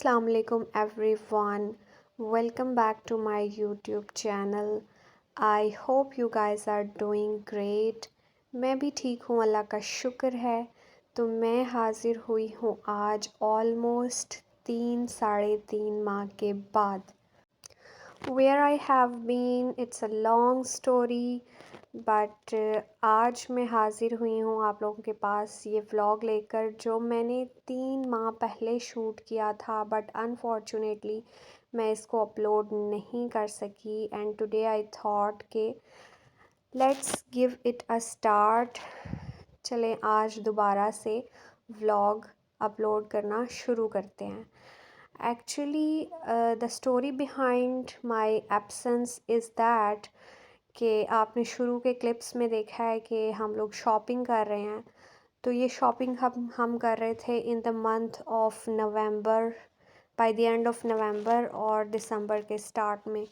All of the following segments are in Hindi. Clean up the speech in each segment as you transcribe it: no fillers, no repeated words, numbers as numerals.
Assalamu alaikum everyone. Welcome back to my YouTube channel. I hope you guys are doing great. मैं भी ठीक हूँ, अल्लाह का शुक्र है। तो मैं हाज़िर हुई हूँ आज ऑलमोस्ट 3 साढ़े 3 माह के बाद। Where I have been, it's a long story, but आज मैं हाज़िर हुई हूँ आप लोगों के पास ये व्लॉग लेकर जो मैंने 3 माह पहले शूट किया था, बट अनफॉर्चुनेटली मैं इसको अपलोड नहीं कर सकी। एंड टुडे आई थॉट के let's give it a start. चलें आज दोबारा से व्लॉग अपलोड करना शुरू करते हैं। Actually, the story behind my absence is that कि आपने शुरू के क्लिप्स में देखा है कि हम लोग शॉपिंग कर रहे हैं। तो ये शॉपिंग हम कर रहे थे in the month of November, by the end of November और दिसंबर के स्टार्ट में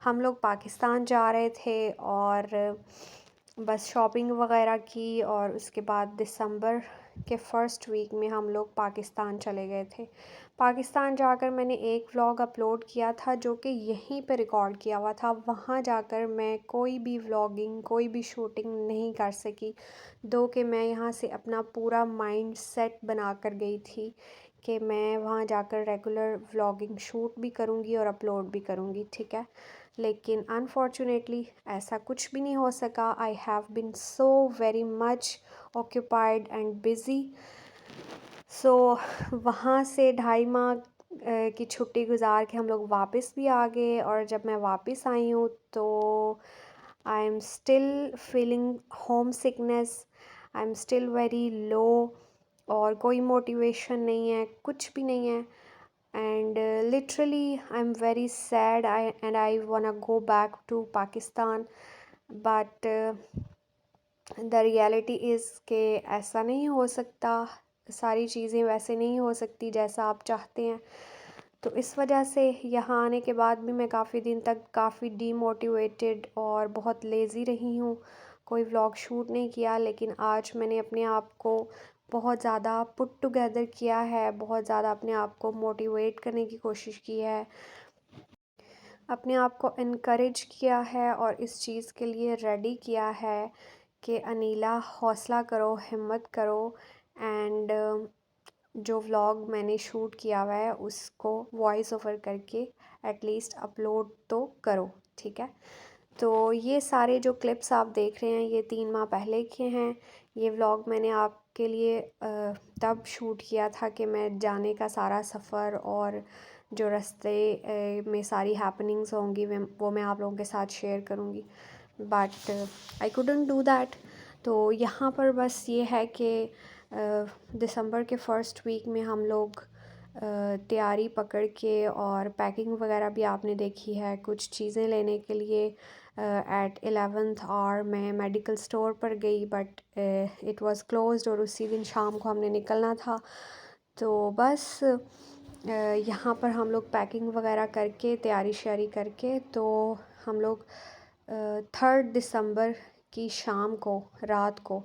हम लोग पाकिस्तान जा रहे थे और बस शॉपिंग वगैरह की। और उसके बाद दिसंबर के फर्स्ट वीक में हम लोग पाकिस्तान चले गए थे। पाकिस्तान जाकर मैंने एक व्लॉग अपलोड किया था जो कि यहीं पे रिकॉर्ड किया हुआ था। वहाँ जाकर मैं कोई भी व्लॉगिंग, कोई भी शूटिंग नहीं कर सकी, दो कि मैं यहाँ से अपना पूरा माइंड सेट बना कर गई थी कि मैं वहाँ जाकर रेगुलर व्लॉगिंग शूट भी करूँगी और अपलोड भी करूँगी, ठीक है। लेकिन अनफॉर्चुनेटली ऐसा कुछ भी नहीं हो सका। I have been so very much occupied and busy. So वहाँ से 2.5 माह की छुट्टी गुजार के हम लोग वापस भी आ गए। और जब मैं वापस आई हूँ तो I am still feeling home sickness, I am still very low और कोई मोटिवेशन नहीं है, कुछ भी नहीं है। and literally I'm very sad I wanna go back to Pakistan, but the reality is कि ऐसा नहीं हो सकता, सारी चीज़ें वैसे नहीं हो सकती जैसा आप चाहते हैं। तो इस वजह से यहाँ आने के बाद भी मैं काफ़ी दिन तक काफ़ी डीमोटिवेटेड और बहुत लेज़ी रही हूँ, कोई व्लॉग शूट नहीं किया। लेकिन आज मैंने अपने आप को बहुत ज़्यादा पुट टुगेदर किया है, बहुत ज़्यादा अपने आप को मोटिवेट करने की कोशिश की है, अपने आप को इनकरेज किया है और इस चीज़ के लिए रेडी किया है कि अनीला हौसला करो, हिम्मत करो। एंड जो व्लॉग मैंने शूट किया हुआ है उसको वॉइस ओवर करके एटलीस्ट अपलोड तो करो, ठीक है। तो ये सारे जो क्लिप्स आप देख रहे हैं ये 3 माह पहले के हैं। ये व्लॉग मैंने आपके लिए तब शूट किया था कि मैं जाने का सारा सफ़र और जो रास्ते में सारी हैपनिंग्स होंगी वो मैं आप लोगों के साथ शेयर करूँगी, but I couldn't do that. तो यहाँ पर बस ये है कि दिसंबर के फर्स्ट वीक में हम लोग तैयारी पकड़ के और पैकिंग वगैरह भी आपने देखी है, कुछ चीज़ें लेने के लिए एट 11th आवर मैं मेडिकल स्टोर पर गई, बट इट वाज़ क्लोज्ड और उसी दिन शाम को हमने निकलना था। तो बस यहाँ पर हम लोग पैकिंग वगैरह करके तैयारी श्यारी करके तो हम लोग 3 दिसंबर की शाम को, रात को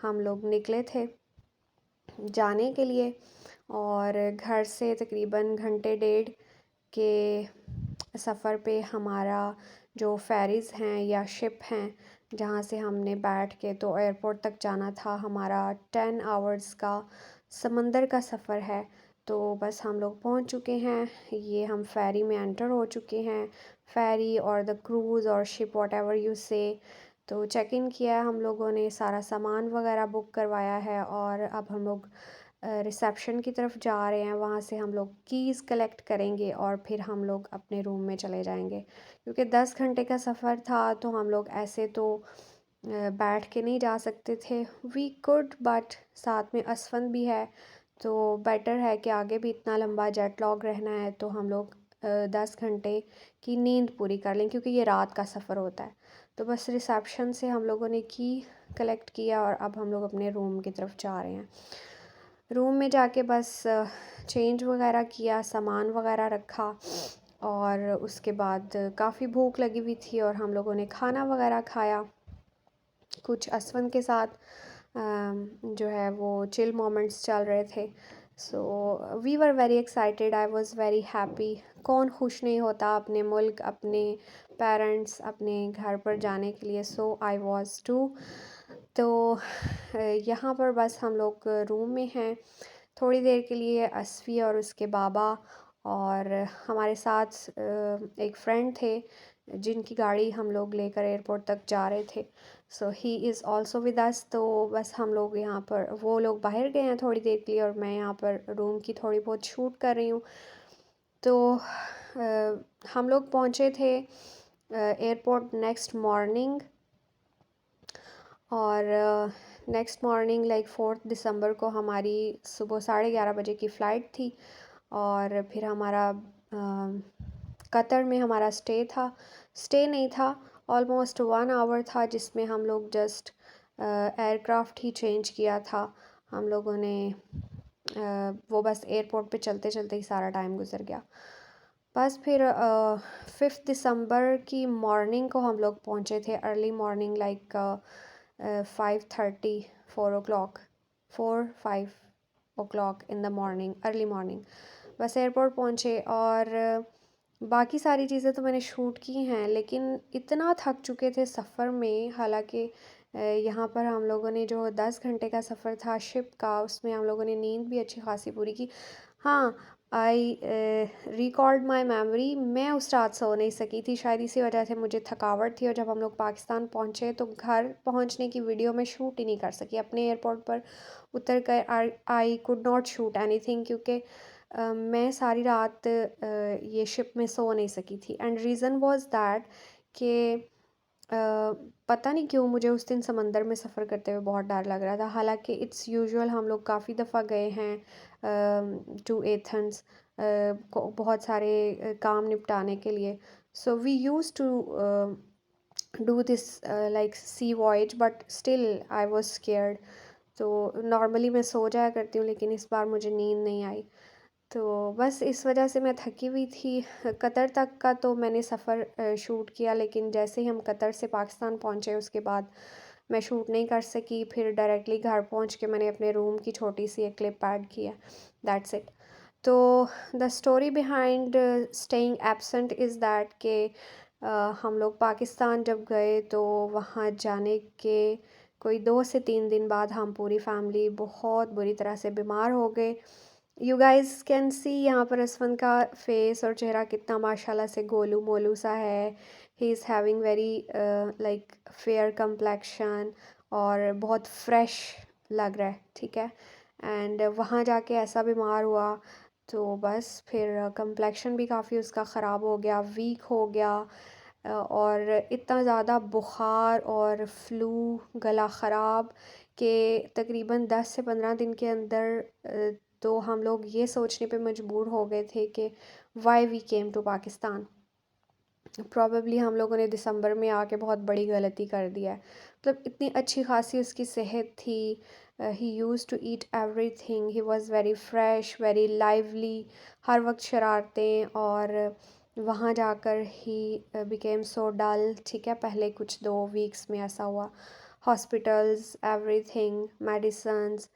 हम लोग निकले थे जाने के लिए। और घर से तकरीबन घंटे डेढ़ के सफ़र पे हमारा जो फेरीज़ हैं या शिप हैं जहाँ से हमने बैठ के तो एयरपोर्ट तक जाना था, हमारा 10 आवर्स का समंदर का सफ़र है। तो बस हम लोग पहुँच चुके हैं, ये हम फेरी में एंटर हो चुके हैं, फेरी और द क्रूज़ और शिप वॉट एवर यू से। तो चेक इन किया है हम लोगों ने, सारा सामान वगैरह बुक करवाया है और अब हम लोग रिसेप्शन की तरफ जा रहे हैं। वहाँ से हम लोग कीज़ कलेक्ट करेंगे और फिर हम लोग अपने रूम में चले जाएंगे। क्योंकि 10 घंटे का सफ़र था तो हम लोग ऐसे तो बैठ के नहीं जा सकते थे। वी कुड, बट साथ में असफन भी है तो बेटर है कि आगे भी इतना लंबा जेट लॉग रहना है तो हम लोग 10 घंटे की नींद पूरी कर लें, क्योंकि ये रात का सफ़र होता है। तो बस रिसेप्शन से हम लोगों ने की कलेक्ट किया और अब हम लोग अपने रूम की तरफ जा रहे हैं। रूम में जाके बस चेंज वगैरह किया, सामान वगैरह रखा और उसके बाद काफ़ी भूख लगी हुई थी और हम लोगों ने खाना वगैरह खाया कुछ असवन के साथ। जो है वो चिल मोमेंट्स चल रहे थे। So we were very excited, I was very happy. कौन खुश नहीं होता अपने मुल्क, अपने पेरेंट्स, अपने घर पर जाने के लिए। सो आई वॉज़ टू। तो यहाँ पर बस हम लोग रूम में हैं थोड़ी देर के लिए, असफ़ी और उसके बाबा और हमारे साथ एक फ्रेंड थे जिनकी गाड़ी हम लोग लेकर एयरपोर्ट तक जा रहे थे। So he is also with us. तो बस हम लोग यहाँ पर, वो लोग बाहर गए हैं थोड़ी देर के लिए और मैं यहाँ पर रूम की थोड़ी बहुत शूट कर रही हूँ। तो हम लोग पहुँचे थे एयरपोर्ट नेक्स्ट मॉर्निंग, और नेक्स्ट मॉर्निंग लाइक 4 दिसंबर को हमारी सुबह 11:30 बजे की फ़्लाइट थी। और फिर हमारा कतर में हमारा स्टे था, स्टे नहीं था, ऑलमोस्ट 1 आवर था जिसमें हम लोग जस्ट एयरक्राफ्ट ही चेंज किया था। हम लोगों ने वो बस एयरपोर्ट पे चलते चलते ही सारा टाइम गुजर गया। बस फिर 5 दिसंबर की मॉर्निंग को हम लोग पहुँचे थे, early morning like 5:30, 4 o'clock, 4-5 o'clock in the morning, early morning. बस एयरपोर्ट पहुँचे और बाकी सारी चीज़ें तो मैंने शूट की हैं, लेकिन इतना थक चुके थे सफ़र में। हालांकि यहाँ पर हम लोगों ने जो 10 घंटे का सफ़र था शिप का, उसमें हम लोगों ने नींद भी अच्छी खासी पूरी की। हाँ, आई रिकॉल्ड माई मेमोरी, मैं उस रात सो नहीं सकी थी, शायद इसी वजह से मुझे थकावट थी। और जब हम लोग पाकिस्तान पहुँचे तो घर पहुँचने की वीडियो मैं शूट ही नहीं कर सकी। अपने एयरपोर्ट पर उतर कर I could not shoot anything, क्योंकि मैं सारी रात ये शिप में सो नहीं सकी थी। एंड रीज़न वाज दैट कि पता नहीं क्यों मुझे उस दिन समंदर में सफ़र करते हुए बहुत डर लग रहा था। हालांकि इट्स यूजुअल, हम लोग काफ़ी दफ़ा गए हैं टू एथेंस बहुत सारे काम निपटाने के लिए। So we use to do this like sea voyage, but still I was scared. तो नॉर्मली मैं सो जाया करती हूँ, लेकिन इस बार मुझे नींद नहीं आई। तो बस इस वजह से मैं थकी हुई थी। कतर तक का तो मैंने सफ़र शूट किया, लेकिन जैसे ही हम कतर से पाकिस्तान पहुँचे उसके बाद मैं शूट नहीं कर सकी। फिर डायरेक्टली घर पहुँच के मैंने अपने रूम की छोटी सी एक क्लिप ऐड की है, दैट्स इट। तो the story behind staying absent is that के हम लोग पाकिस्तान जब गए तो वहाँ जाने के कोई 2 से 3 दिन बाद हम पूरी फैमिली बहुत बुरी तरह से बीमार हो गए। यू गाइस कैन सी यहाँ पर असफन का फेस और चेहरा कितना माशाल्लाह से गोलू मोलू सा है। He is having very like fair complexion और बहुत फ्रेश लग रहा है, ठीक है। एंड वहाँ जाके ऐसा बीमार हुआ तो बस फिर कंप्लेक्शन भी काफ़ी उसका ख़राब हो गया, वीक हो गया। और इतना ज़्यादा बुखार और फ्लू, गला ख़राब के तकरीबन 10 से 15 दिन के अंदर तो हम लोग ये सोचने पे मजबूर हो गए थे कि why we came to Pakistan. Probably हम लोगों ने दिसंबर में आके बहुत बड़ी गलती कर दिया है। मतलब इतनी अच्छी खासी उसकी सेहत थी, he used to eat everything, he was very fresh, very lively, हर वक्त शरारतें। और वहाँ जाकर ही बिकेम सो डल, ठीक है। पहले कुछ 2 वीक्स में ऐसा हुआ, हॉस्पिटल्स, एवरीथिंग, मेडिसन्स,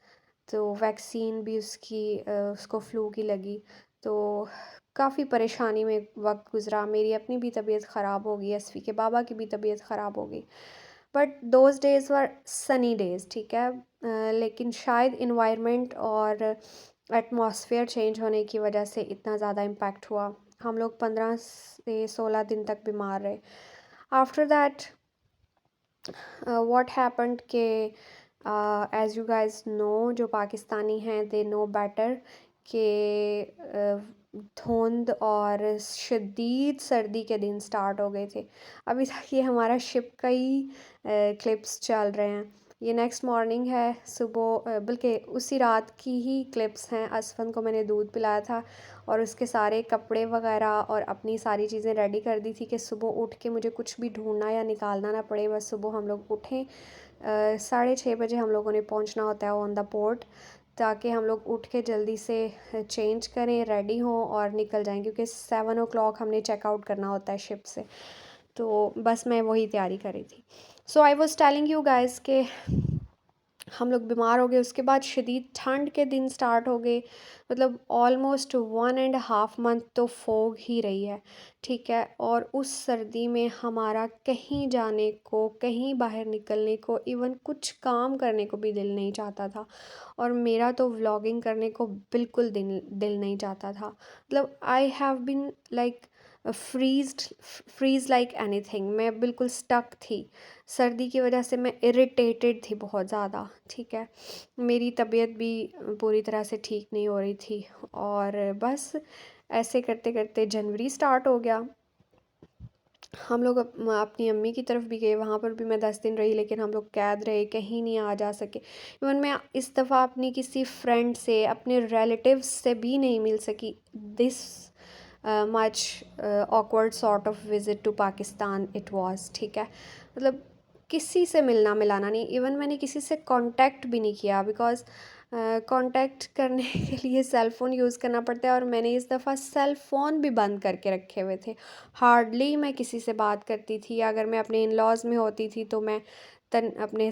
तो वैक्सीन भी उसको फ्लू की लगी। तो काफ़ी परेशानी में वक्त गुज़रा। मेरी अपनी भी तबीयत ख़राब हो गई, असफ़ी के बाबा की भी तबीयत ख़राब हो गई। But those days were Sunny days, ठीक है। लेकिन शायद इन्वायरमेंट और एटमॉस्फेयर चेंज होने की वजह से इतना ज़्यादा इम्पैक्ट हुआ। हम लोग 15 से 16 दिन तक बीमार रहे। आफ्टर दैट व्हाट हैपेंड के एज़ यू गाइस नो, जो पाकिस्तानी हैं दे नो बेटर कि धुंध और शदीद सर्दी के दिन स्टार्ट हो गए थे। अभी तक ये हमारा शिप का ही क्लिप्स चल रहे हैं। ये नेक्स्ट मॉर्निंग है, सुबह बल्कि उसी रात की ही क्लिप्स हैं। असफन को मैंने दूध पिलाया था और उसके सारे कपड़े वगैरह और अपनी सारी चीज़ें रेडी कर दी थी कि सुबह उठ के मुझे कुछ भी ढूंढना या निकालना ना पड़े। बस सुबह हम लोग उठें, 6:30 बजे हम लोगों ने पहुंचना होता है ऑन द पोर्ट, ताकि हम लोग उठ के जल्दी से चेंज करें, रेडी हों और निकल जाएं, क्योंकि 7 o'clock हमने चेकआउट करना होता है शिप से। तो बस मैं वही तैयारी कर रही थी। So I was telling you guys के हम लोग बीमार हो गए। उसके बाद शदीद ठंड के दिन स्टार्ट हो गए, मतलब ऑलमोस्ट 1.5 मंथ तो फोग ही रही है, ठीक है। और उस सर्दी में हमारा कहीं जाने को, कहीं बाहर निकलने को, इवन कुछ काम करने को भी दिल नहीं चाहता था। और मेरा तो व्लॉगिंग करने को बिल्कुल दिल दिल नहीं चाहता था। मतलब I have been like freezed freeze like anything, मैं बिल्कुल स्टक थी। सर्दी की वजह से मैं इरिटेटेड थी बहुत ज़्यादा, ठीक है। मेरी तबीयत भी पूरी तरह से ठीक नहीं हो रही थी। और बस ऐसे करते करते जनवरी स्टार्ट हो गया। हम लोग अपनी अम्मी की तरफ भी गए, वहाँ पर भी मैं 10 दिन रही, लेकिन हम लोग कैद रहे, कहीं नहीं आ जा सके। इवन मैं इस दफ़ा अपनी किसी फ्रेंड से, अपने रिलेटिव्स से भी नहीं मिल सकी। This much awkward sort of visit to Pakistan it was, ठीक है। मतलब किसी से मिलना मिलाना नहीं, इवन मैंने किसी से कांटेक्ट भी नहीं किया, बिकॉज़ कांटेक्ट करने के लिए सेल फ़ोन यूज़ करना पड़ता है, और मैंने इस दफ़ा सेल फ़ोन भी बंद करके रखे हुए थे। हार्डली मैं किसी से बात करती थी। अगर मैं अपने इन लॉज़ में होती थी तो मैं अपने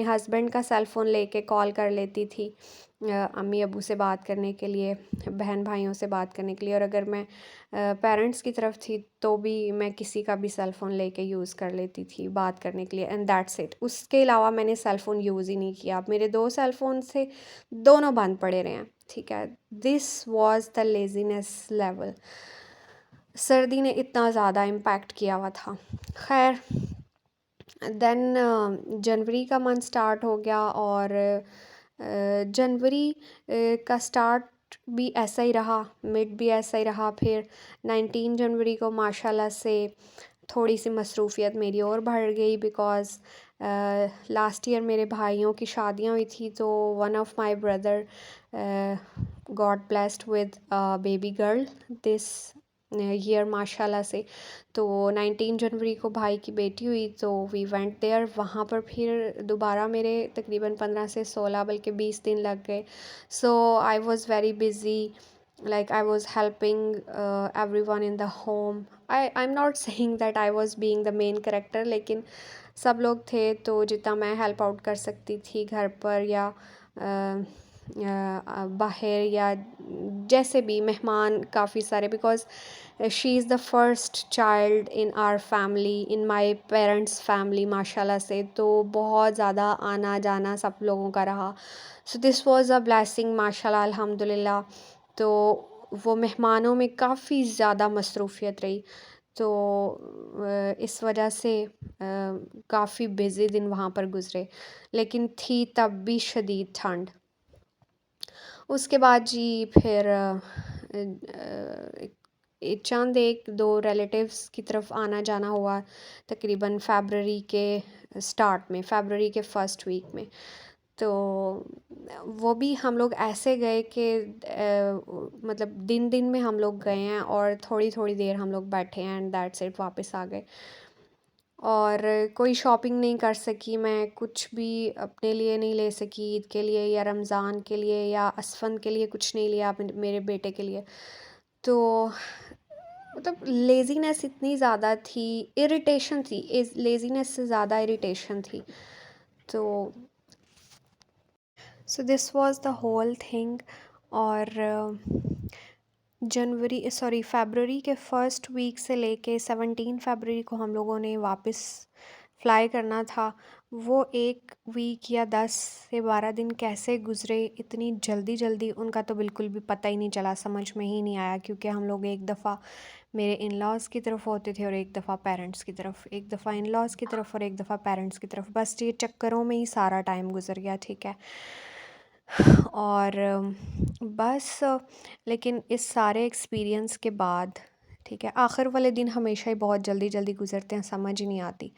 हस्बैंड का सेल फ़ोन लेके कॉल कर लेती थी अम्मी अब्बू से बात करने के लिए, बहन भाइयों से बात करने के लिए। और अगर मैं पेरेंट्स की तरफ थी तो भी मैं किसी का भी सेल फ़ोन लेके यूज़ कर लेती थी बात करने के लिए, एंड दैट्स इट। उसके अलावा मैंने सेल फ़ोन यूज़ ही नहीं किया। अब मेरे 2 सेल फ़ोन से दोनों बंद पड़े रहे हैं, ठीक है। This was the laziness level. सर्दी ने इतना ज़्यादा इम्पैक्ट किया हुआ था। खैर, देन जनवरी का मंथ स्टार्ट हो गया, और जनवरी का स्टार्ट भी ऐसा ही रहा, मिड भी ऐसा ही रहा। फिर 19 जनवरी को माशाल्लाह से थोड़ी सी मसरूफ़ियत मेरी और बढ़ गई, बिकॉज़ लास्ट ईयर मेरे भाइयों की शादियां हुई थी, तो one of my brother got blessed with baby girl this year माशाल्लाह से। तो 19 जनवरी को भाई की बेटी हुई, तो वी वेंट देयर। वहाँ पर फिर दोबारा मेरे तकरीबन 15 से 16 बल्कि 20 दिन लग गए। So I was very busy, like I was helping everyone in the home. I'm not saying that I was being the main character, लेकिन सब लोग थे, तो जितना मैं हेल्प आउट कर सकती थी घर पर या बाहर, या जैसे भी मेहमान काफ़ी सारे, because she is the first child in our family, in my parents family माशाल्लाह से। तो बहुत ज़्यादा आना जाना सब लोगों का रहा। So this was a blessing माशाल्लाह, अल्हम्दुलिल्लाह। तो वो मेहमानों में काफ़ी ज़्यादा मसरूफ़ियत रही। तो इस वजह से काफ़ी बिज़ी दिन वहाँ पर गुज़रे, लेकिन थी तब भी शदीद ठंड। उसके बाद जी फिर चंद एक दो रिलेटिव्स की तरफ आना जाना हुआ, तकरीबन फ़रवरी के स्टार्ट में, फ़रवरी के फर्स्ट वीक में। तो वो भी हम लोग ऐसे गए कि मतलब दिन दिन में हम लोग गए हैं, और थोड़ी थोड़ी देर हम लोग बैठे हैं, एंड दैट्स इट, वापस आ गए। और कोई शॉपिंग नहीं कर सकी मैं, कुछ भी अपने लिए नहीं ले सकी ईद के लिए या रमज़ान के लिए या असफन के लिए, कुछ नहीं लिया मेरे बेटे के लिए। तो मतलब लेज़ीनेस इतनी ज़्यादा थी, इरिटेशन थी, लेज़ीनेस से ज़्यादा इरिटेशन थी। तो so this was the whole thing. और फरवरी के फर्स्ट वीक से लेके 17 फरवरी को हम लोगों ने वापस फ्लाई करना था। वो एक वीक या 10 से 12 दिन कैसे गुज़रे इतनी जल्दी जल्दी, उनका तो बिल्कुल भी पता ही नहीं चला, समझ में ही नहीं आया। क्योंकि हम लोग एक दफ़ा मेरे इन लॉज़ की तरफ होते थे, और एक दफ़ा पेरेंट्स की तरफ, एक दफ़ा इन लॉज़ की तरफ और एक दफ़ा पेरेंट्स की तरफ, बस ये चक्करों में ही सारा टाइम गुज़र गया, ठीक है। और बस लेकिन इस सारे एक्सपीरियंस के बाद, ठीक है, आखिर वाले दिन हमेशा ही बहुत जल्दी जल्दी गुज़रते हैं, समझ ही नहीं आती।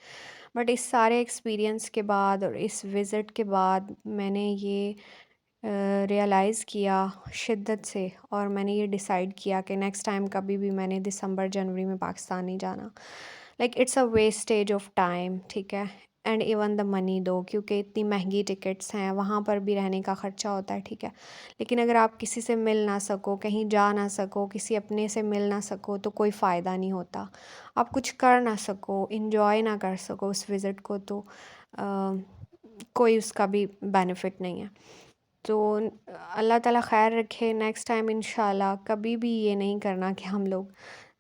बट इस सारे एक्सपीरियंस के बाद और इस विज़िट के बाद मैंने ये रियलाइज़ किया शिद्दत से, और मैंने ये डिसाइड किया कि नेक्स्ट टाइम कभी भी मैंने दिसंबर जनवरी में पाकिस्तान नहीं जाना। Like it's a wastage of time, ठीक है, एंड इवन द मनी दो, क्योंकि इतनी महंगी टिकट्स हैं, वहाँ पर भी रहने का ख़र्चा होता है, ठीक है। लेकिन अगर आप किसी से मिल ना सको, कहीं जा ना सको, किसी अपने से मिल ना सको, तो कोई फ़ायदा नहीं होता। आप कुछ कर ना सको, इन्जॉय ना कर सको उस विज़िट को, तो कोई उसका भी बेनिफिट नहीं है। तो अल्लाह ताला खैर रखे, नेक्स्ट टाइम इंशाल्लाह कभी भी ये नहीं करना कि हम लोग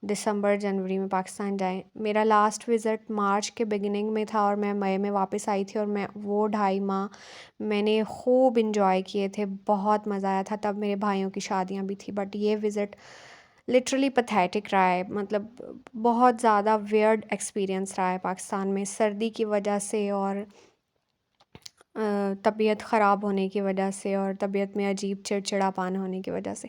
दिसंबर जनवरी में पाकिस्तान जाएं। मेरा लास्ट विज़िट मार्च के बिगिनिंग में था और मैं मई में वापस आई थी, और मैं वो 2.5 माह मैंने खूब इंजॉय किए थे, बहुत मज़ा आया था। तब मेरे भाइयों की शादियां भी थी, बट ये विज़िट लिटरली पथेटिक रहा है। मतलब बहुत ज़्यादा वियर्ड एक्सपीरियंस रहा है पाकिस्तान में, सर्दी की वजह से और तबीयत ख़राब होने की वजह से और तबीयत में अजीब चिड़चिड़ापन होने की वजह से।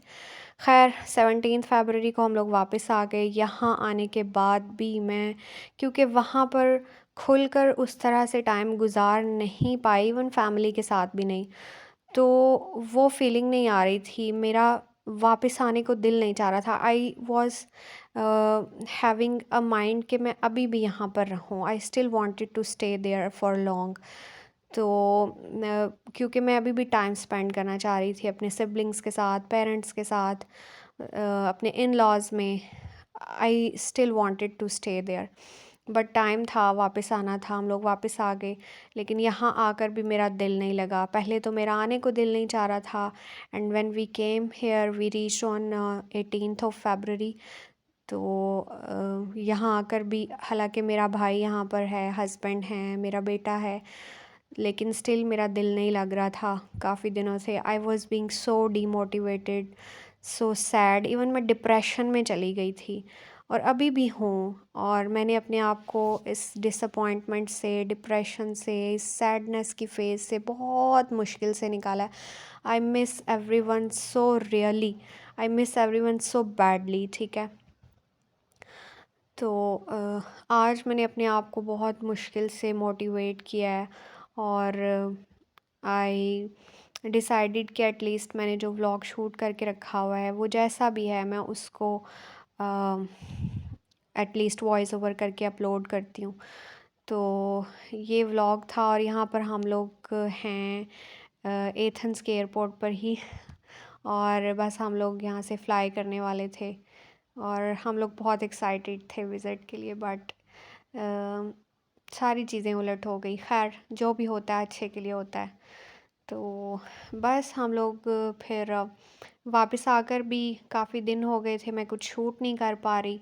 खैर 17 फरवरी को हम लोग वापस आ गए। यहाँ आने के बाद भी मैं, क्योंकि वहाँ पर खुलकर उस तरह से टाइम गुजार नहीं पाई, इवन फैमिली के साथ भी नहीं, तो वो फीलिंग नहीं आ रही थी। मेरा वापस आने को दिल नहीं चाह रहा था। I was having a mind कि मैं अभी भी यहाँ पर रहूँ। I still wanted to stay there for long. तो क्योंकि मैं अभी भी टाइम स्पेंड करना चाह रही थी अपने सिबलिंग्स के साथ, पेरेंट्स के साथ, अपने इन लॉज में। I still wanted to stay there, but time था, वापस आना था, हम लोग वापस आ गए। लेकिन यहाँ आकर भी मेरा दिल नहीं लगा। पहले तो मेरा आने को दिल नहीं चाह रहा था, and when we came here we reach on 18 February. तो यहाँ आकर भी, हालांकि मेरा भाई यहाँ पर है, हस्बैंड हैं, मेरा बेटा है, लेकिन स्टिल मेरा दिल नहीं लग रहा था काफ़ी दिनों से। I was being so demotivated, so sad, even मैं डिप्रेशन में चली गई थी, और अभी भी हूँ। और मैंने अपने आप को इस डिसअपॉइंटमेंट से, डिप्रेशन से, इस सैडनेस की फेज़ से बहुत मुश्किल से निकाला। I miss every one so really, I miss every one so badly, ठीक है। तो आज मैंने अपने आप को बहुत मुश्किल से मोटिवेट किया है, और आई डिसाइडेड कि एटलीस्ट मैंने जो व्लॉग शूट करके रखा हुआ है वो जैसा भी है मैं उसको एटलीस्ट वॉइस ओवर करके अपलोड करती हूँ। तो ये व्लॉग था, और यहाँ पर हम लोग हैं एथेंस के एयरपोर्ट पर ही, और बस हम लोग यहाँ से फ़्लाई करने वाले थे, और हम लोग बहुत एक्साइटेड थे विज़िट के लिए, बट सारी चीज़ें उलट हो गई। खैर जो भी होता है अच्छे के लिए होता है। तो बस हम लोग फिर वापस आकर भी काफ़ी दिन हो गए थे, मैं कुछ शूट नहीं कर पा रही,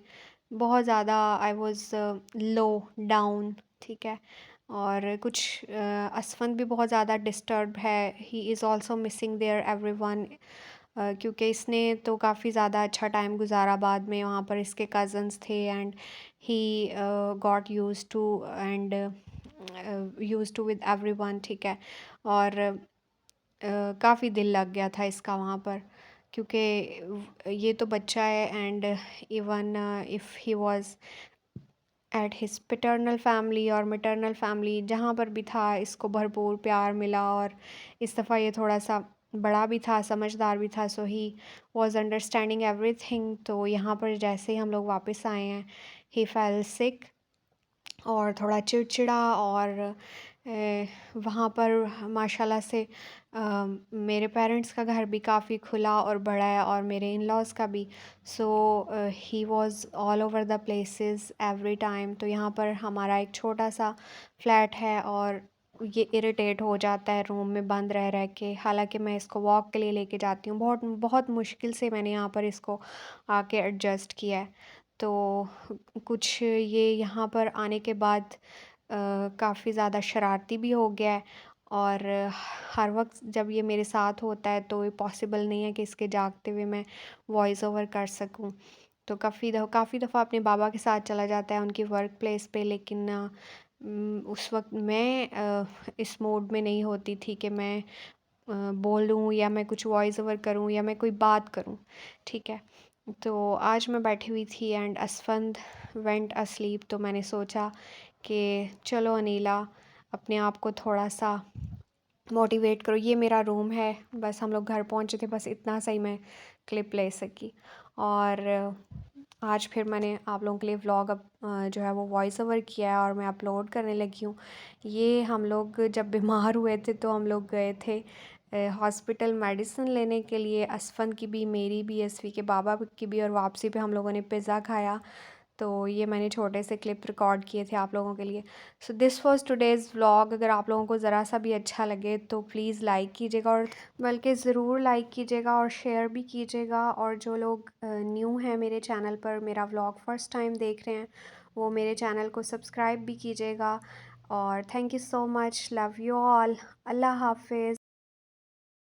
बहुत ज़्यादा आई वॉज़ लो डाउन, ठीक है। और कुछ असफंद भी बहुत ज़्यादा डिस्टर्ब है, he is also missing there every one, क्योंकि इसने तो काफ़ी ज़्यादा अच्छा टाइम गुजारा बाद में वहाँ पर, इसके कज़न्स थे, and he got use to and use to with everyone, ठीक है। और काफ़ी दिल लग गया था इसका वहाँ पर, क्योंकि ये तो बच्चा है, and even if he was at his paternal family और मैटरनल फैमिली, जहाँ पर भी था इसको भरपूर प्यार मिला, और इस दफ़ा ये थोड़ा सा बड़ा भी था, समझदार भी था, सो ही वॉज अंडरस्टैंडिंग एवरीथिंग। तो यहाँ पर जैसे ही हम लोग वापस आए हैं, ही फेल सिक, और थोड़ा चिड़चिड़ा, और वहाँ पर माशाल्लाह से मेरे पेरेंट्स का घर भी काफ़ी खुला और बड़ा है, और मेरे इन लॉज़ का भी। So he was all over the places every time. तो यहाँ पर हमारा एक छोटा सा फ्लैट है, और ये इरिटेट हो जाता है रूम में बंद रह रह के। हालांकि मैं इसको वॉक के लिए लेके जाती हूँ, बहुत बहुत मुश्किल से मैंने यहाँ पर इसको आके एडजस्ट किया है। तो कुछ ये यहाँ पर आने के बाद काफ़ी ज़्यादा शरारती भी हो गया है, और हर वक्त जब ये मेरे साथ होता है तो ये पॉसिबल नहीं है कि इसके जागते हुए मैं वॉइस ओवर कर सकूं। तो काफ़ी दफ़ा अपने बाबा के साथ चला जाता है उनकी वर्क प्लेस पे, लेकिन उस वक्त मैं इस मोड में नहीं होती थी कि मैं बोलूँ, या मैं कुछ वॉइस ओवर करूँ, या मैं कोई बात करूँ, ठीक है। तो आज मैं बैठी हुई थी एंड असफंद वेंट अस्लीप, तो मैंने सोचा कि चलो अनीला, अपने आप को थोड़ा सा मोटिवेट करो। ये मेरा रूम है, बस हम लोग घर पहुंचे थे, बस इतना सही मैं क्लिप ले सकी। और आज फिर मैंने आप लोगों के लिए व्लॉग अब जो है वो वॉइस ओवर किया है, और मैं अपलोड करने लगी हूँ। ये हम लोग जब बीमार हुए थे तो हम लोग गए थे हॉस्पिटल मेडिसिन लेने के लिए, असफन की भी, मेरी भी, एसवी के बाबा की भी, और वापसी पे हम लोगों ने पिज़्ज़ा खाया। तो ये मैंने छोटे से क्लिप रिकॉर्ड किए थे आप लोगों के लिए। सो दिस वाज टुडेज़ व्लॉग। अगर आप लोगों को ज़रा सा भी अच्छा लगे तो प्लीज़ लाइक कीजिएगा, और बल्कि ज़रूर लाइक कीजिएगा और शेयर भी कीजिएगा। और जो लोग न्यू हैं मेरे चैनल पर, मेरा व्लॉग फ़र्स्ट टाइम देख रहे हैं, वो मेरे चैनल को सब्सक्राइब भी कीजिएगा। और thank you so much, love you all, अल्लाह हाफिज़।